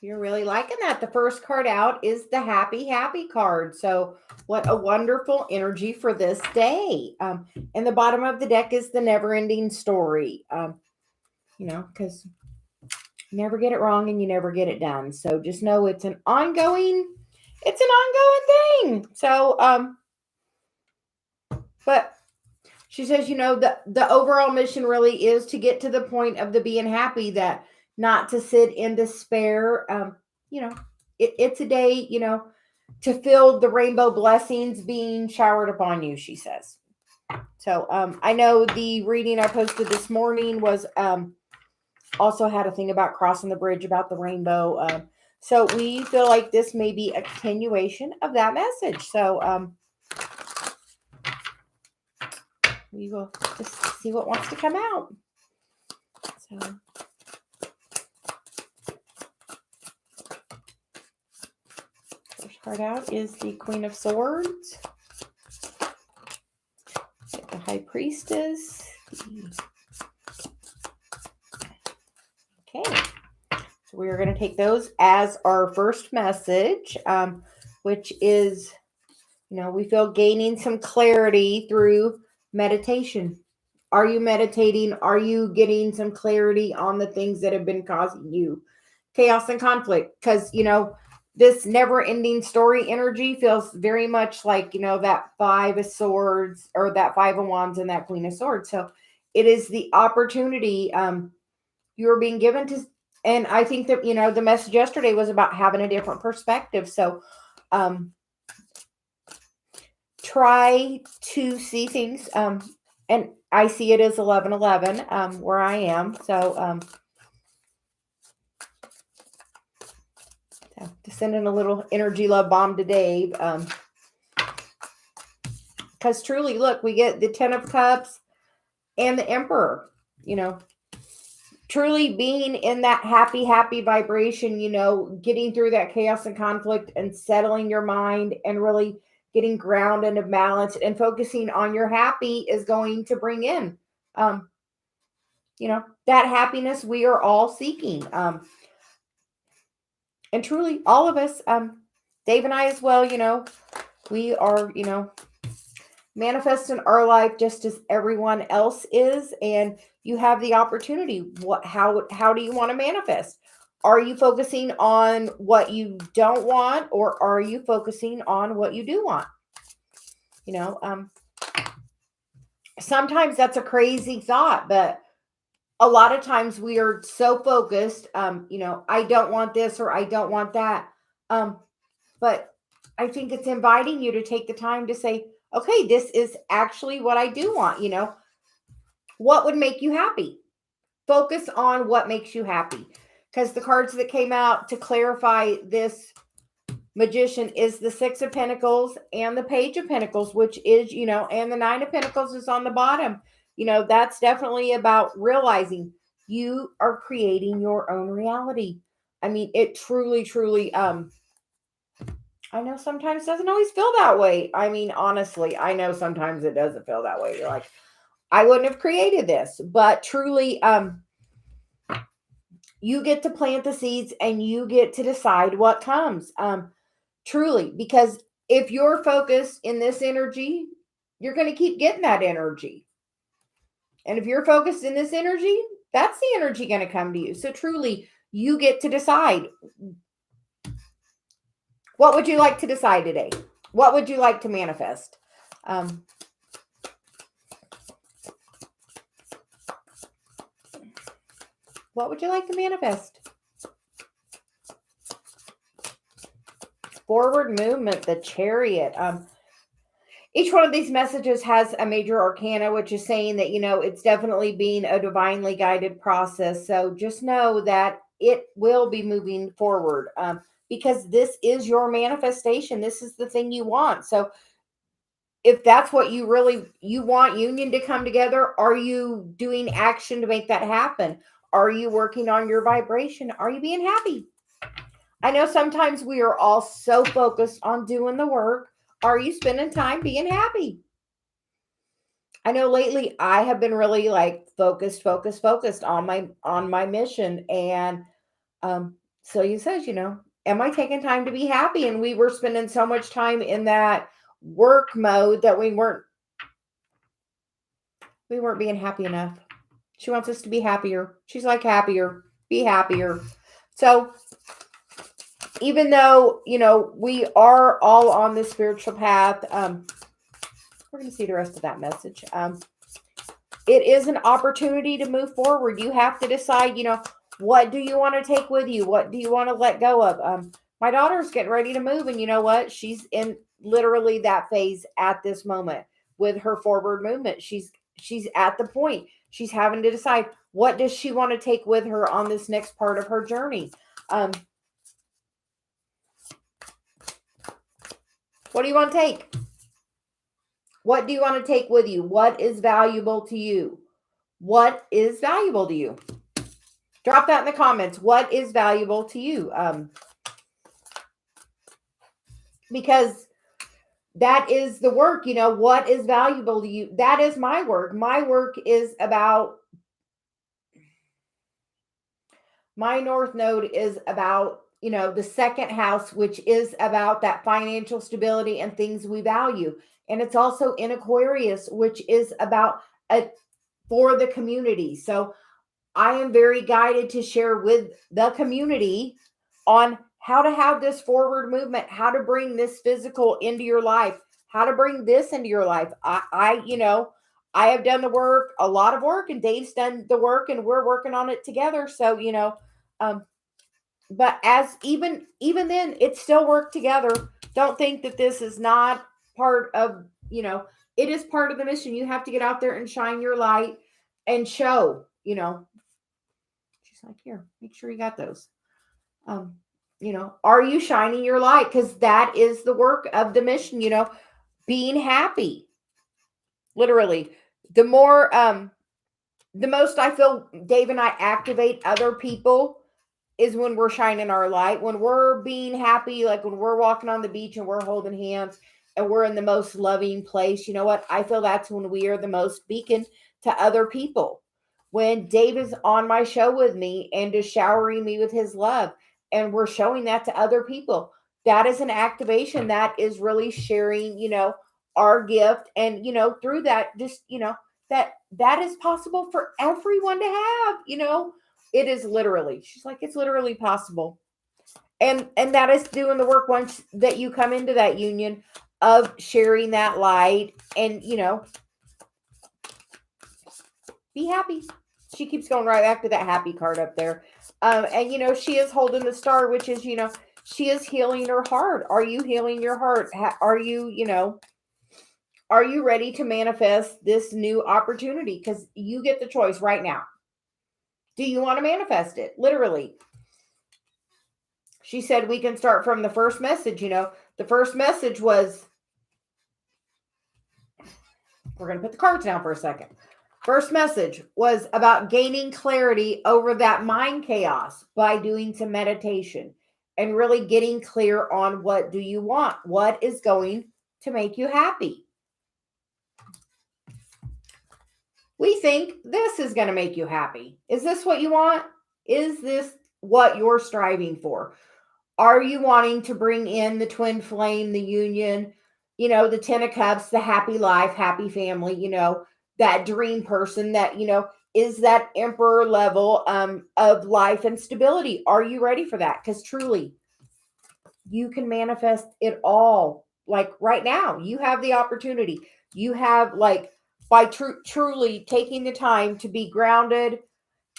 You're really liking that. The first card out is the happy, happy card. So, what a wonderful energy for this day. And the bottom of the deck is the never ending story. Because you never get it wrong and you never get it done. So, just know it's an ongoing thing. So, but she says, the overall mission really is to get to the point of the being happy, that not to sit in despair. You know, it's a day, to feel the rainbow blessings being showered upon you, she says. So I know the reading I posted this morning was also had a thing about crossing the bridge about the rainbow. So we feel like this may be a continuation of that message. So we will just see what wants to come out. So first card out is the Queen of Swords, the High Priestess. Okay, so we are going to take those as our first message, which is, we feel gaining some clarity through meditation. Are you meditating? Are you getting some clarity on the things that have been causing you chaos and conflict? Because, this never ending story energy feels very much like, that Five of Swords or that Five of Wands and that Queen of Swords. So it is the opportunity you're being given to. And I think that, the message yesterday was about having a different perspective. So, try to see things, and I see it as 11:11 where I am. So just sending a little energy love bomb to Dave, because truly, look, we get the 10 of Cups and the Emperor. Truly being in that happy, happy vibration. Getting through that chaos and conflict and settling your mind and really getting grounded and balanced and focusing on your happy is going to bring in, that happiness we are all seeking. And truly, all of us, Dave and I as well, we are, manifesting our life just as everyone else is. And you have the opportunity. How do you want to manifest? Are you focusing on what you don't want, or are you focusing on what you do want? Sometimes that's a crazy thought, but a lot of times we are so focused, I don't want this or I don't want that. But I think it's inviting you to take the time to say, okay, this is actually what I do want. What would make you happy? Focus on what makes you happy. Because the cards that came out to clarify this Magician is the Six of Pentacles and the Page of Pentacles, which is, and the Nine of Pentacles is on the bottom. That's definitely about realizing you are creating your own reality. I mean, it truly, truly, I know sometimes it doesn't always feel that way. I mean, honestly, I know sometimes it doesn't feel that way. You're like, I wouldn't have created this, but truly, you get to plant the seeds and you get to decide what comes. Truly, because if you're focused in this energy, you're going to keep getting that energy. And if you're focused in this energy, that's the energy going to come to you. So truly, you get to decide. What would you like to decide today? What would you like to manifest? What would you like to manifest? Forward movement, the Chariot. Each one of these messages has a major arcana, which is saying that, it's definitely being a divinely guided process. So just know that it will be moving forward, because this is your manifestation. This is the thing you want. So if that's what you want union to come together, are you doing action to make that happen? Are you working on your vibration? Are you being happy? I know sometimes we are all so focused on doing the work. Are you spending time being happy? I know lately I have been really focused on my mission. And Celia says, am I taking time to be happy? And we were spending so much time in that work mode that we weren't being happy enough. She wants us to be happier. She's like, happier, be happier. So even though, we are all on this spiritual path, we're going to see the rest of that message. It is an opportunity to move forward. You have to decide, what do you want to take with you? What do you want to let go of? My daughter's getting ready to move, and you know what? She's in literally that phase at this moment with her forward movement. She's at the point. She's having to decide, what does she want to take with her on this next part of her journey. What do you want to take? What do you want to take with you? What is valuable to you? What is valuable to you? Drop that in the comments. What is valuable to you? Because that is the work, what is valuable to you? That is my work. My work is about, my North Node is about, the second house, which is about that financial stability and things we value. And it's also in Aquarius, which is about for the community. So I am very guided to share with the community on how to have this forward movement, how to bring this physical into your life, how to bring this into your life. I have done the work, a lot of work, and Dave's done the work, and we're working on it together. So, but as even then, it's still work together. Don't think that this is not part of, it is part of the mission. You have to get out there and shine your light and show, She's like, here, make sure you got those. Are you shining your light? Because that is the work of the mission, being happy. Literally, the more, the most I feel Dave and I activate other people is when we're shining our light, when we're being happy, like when we're walking on the beach and we're holding hands and we're in the most loving place. You know what? I feel that's when we are the most beacon to other people. When Dave is on my show with me and is showering me with his love, and we're showing that to other people, that is an activation. That is really sharing, our gift. And, through that, just, that is possible for everyone to have, it is literally, she's like, it's literally possible. And that is doing the work once that you come into that union of sharing that light and, be happy. She keeps going right back to that happy card up there. And, she is holding the star, which is, she is healing her heart. Are you healing your heart? Are you, are you ready to manifest this new opportunity? Because you get the choice right now. Do you want to manifest it? Literally. She said we can start from the first message. The first message was, we're going to put the cards down for a second. First message was about gaining clarity over that mind chaos by doing some meditation and really getting clear on what do you want? What is going to make you happy? We think this is going to make you happy. Is this what you want? Is this what you're striving for? Are you wanting to bring in the twin flame, the union, the 10 of cups, the happy life, happy family, that dream person that, is that emperor level of life and stability? Are you ready for that? Because truly, you can manifest it all. Like right now, you have the opportunity. You have by truly taking the time to be grounded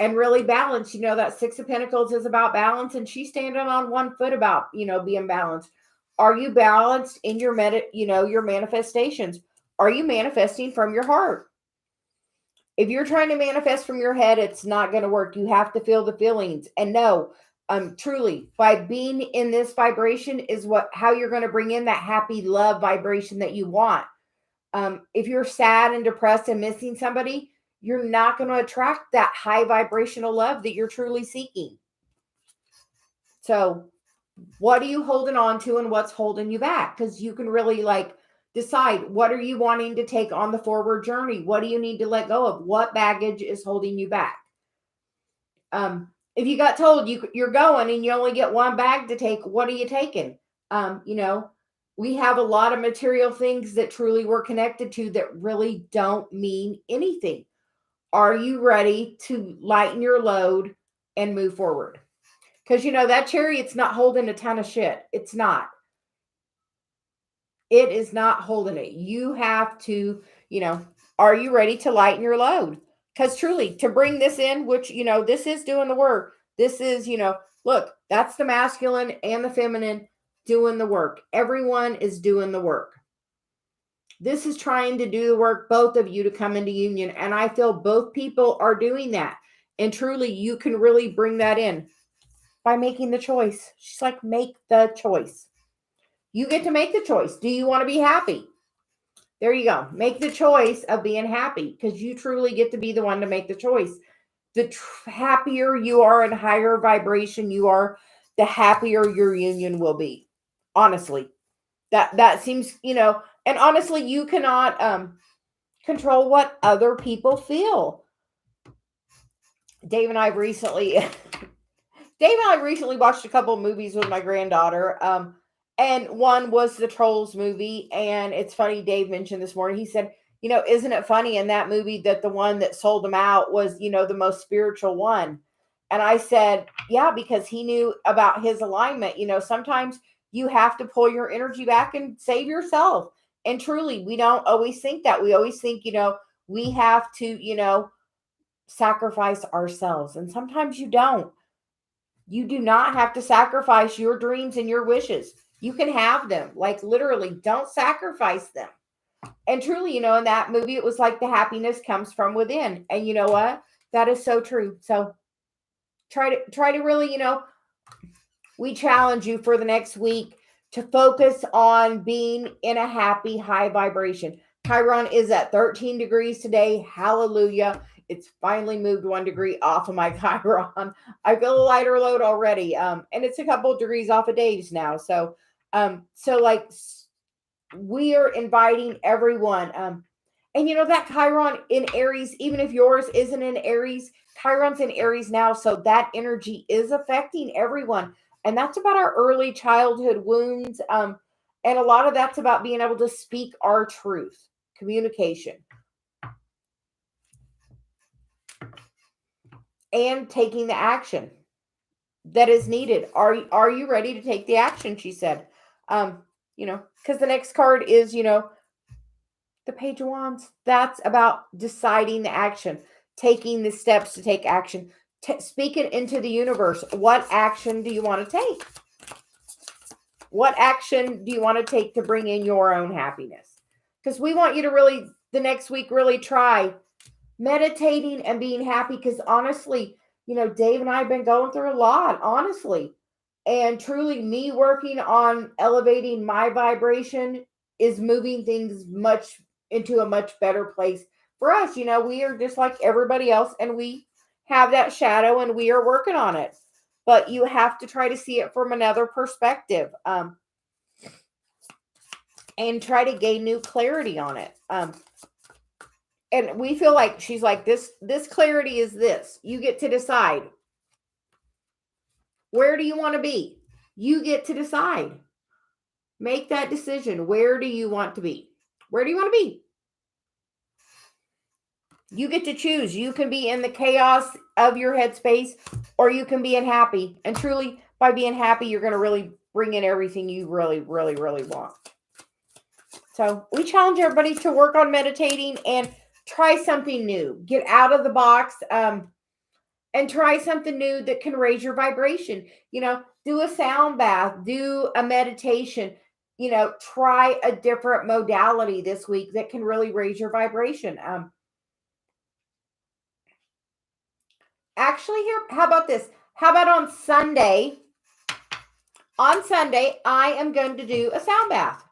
and really balanced. That Six of Pentacles is about balance, and she's standing on one foot about, being balanced. Are you balanced in your your manifestations? Are you manifesting from your heart? If you're trying to manifest from your head, it's not going to work. You have to feel the feelings. And no, truly, by being in this vibration is how you're going to bring in that happy love vibration that you want. If you're sad and depressed and missing somebody, you're not going to attract that high vibrational love that you're truly seeking. So what are you holding on to and what's holding you back? Because you can really decide, what are you wanting to take on the forward journey? What do you need to let go of? What baggage is holding you back? if you got told you're going and you only get one bag to take, what are you taking? We have a lot of material things that truly we're connected to that really don't mean anything. Are you ready to lighten your load and move forward? Because, that chariot's not holding a ton of shit. It's not. It is not holding it. You have to, are you ready to lighten your load? Because truly, to bring this in, which, this is doing the work. This is, look, that's the masculine and the feminine doing the work. Everyone is doing the work. This is trying to do the work, both of you, to come into union. And I feel both people are doing that. And truly, you can really bring that in by making the choice. She's like, make the choice. You get to make the choice. Do you want to be happy? There you go. Make the choice of being happy, because you truly get to be the one to make the choice. The happier you are and higher vibration you are, the happier your union will be. Honestly, that seems, and honestly, you cannot control what other people feel. Dave and I recently watched a couple of movies with my granddaughter. And one was the Trolls movie. And it's funny, Dave mentioned this morning, he said, isn't it funny in that movie that the one that sold him out was, the most spiritual one? And I said, yeah, because he knew about his alignment. Sometimes you have to pull your energy back and save yourself. And truly, we don't always think that. We always think, we have to, sacrifice ourselves. And sometimes you don't. You do not have to sacrifice your dreams and your wishes. You can have them. Like, literally, don't sacrifice them. And truly, in that movie, it was like the happiness comes from within. And you know what? That is so true. So try to really, we challenge you for the next week to focus on being in a happy, high vibration. Chiron is at 13 degrees today. Hallelujah. It's finally moved 1 degree off of my Chiron. I feel a lighter load already. And it's a couple of degrees off of Dave's now. So we are inviting everyone. And that Chiron in Aries, even if yours isn't in Aries, Chiron's in Aries now. So that energy is affecting everyone. And that's about our early childhood wounds. And a lot of that's about being able to speak our truth, communication, and taking the action that is needed. Are you ready to take the action? She said, because the next card is, the Page of Wands. That's about deciding the action, taking the steps to take action, speak it into the universe. What action do you want to take? What action do you want to take to bring in your own happiness? Because we want you to really, the next week, really try meditating and being happy. Because honestly, Dave and I have been going through a lot, honestly. And truly, me working on elevating my vibration is moving things into a much better place for us. We are just like everybody else, and we have that shadow, and we are working on it. But you have to try to see it from another perspective, and try to gain new clarity on it. And we feel like she's like, this clarity is this. You get to decide. Where do you want to be? You get to decide. Make that decision. Where do you want to be? Where do you want to be? You get to choose. You can be in the chaos of your headspace, or you can be in happy. And truly, by being happy, you're going to really bring in everything you really, really, really want. So we challenge everybody to work on meditating and try something new. Get out of the box, and try something new that can raise your vibration. Do a sound bath, do a meditation, try a different modality this week that can really raise your vibration. Actually, here, how about this? How about on Sunday? On Sunday, I am going to do a sound bath.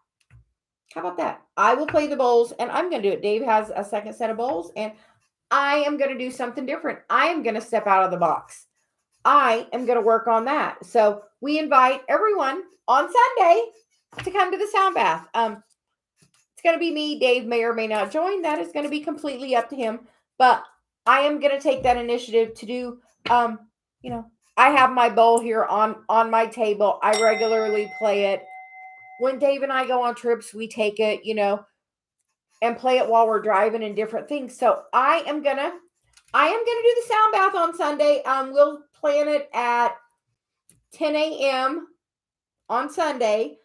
How about that? I will play the bowls, and I'm going to do it. Dave has a second set of bowls, and I am going to do something different. I am going to step out of the box. I am going to work on that. So we invite everyone on Sunday to come to the sound bath. It's going to be me. Dave may or may not join. That is going to be completely up to him. But I am going to take that initiative to do I have my bowl here on my table. I regularly play it. When Dave and I go on trips, we take it, and play it while we're driving and different things. So I am gonna do the sound bath on Sunday. We'll plan it at 10 a.m. on Sunday.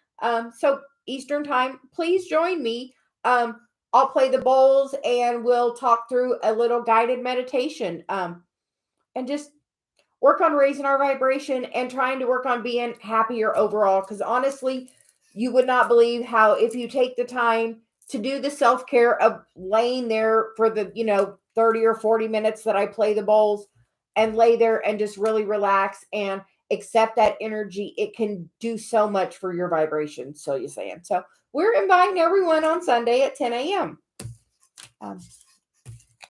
So Eastern time. Please join me. I'll play the bowls and we'll talk through a little guided meditation. And just work on raising our vibration and trying to work on being happier overall. Because honestly, you would not believe how, if you take the time to do the self-care of laying there for the 30 or 40 minutes that I play the bowls, and lay there and just really relax and accept that energy, it can do so much for your vibration. So you're saying. So we're inviting everyone on Sunday at 10 a.m.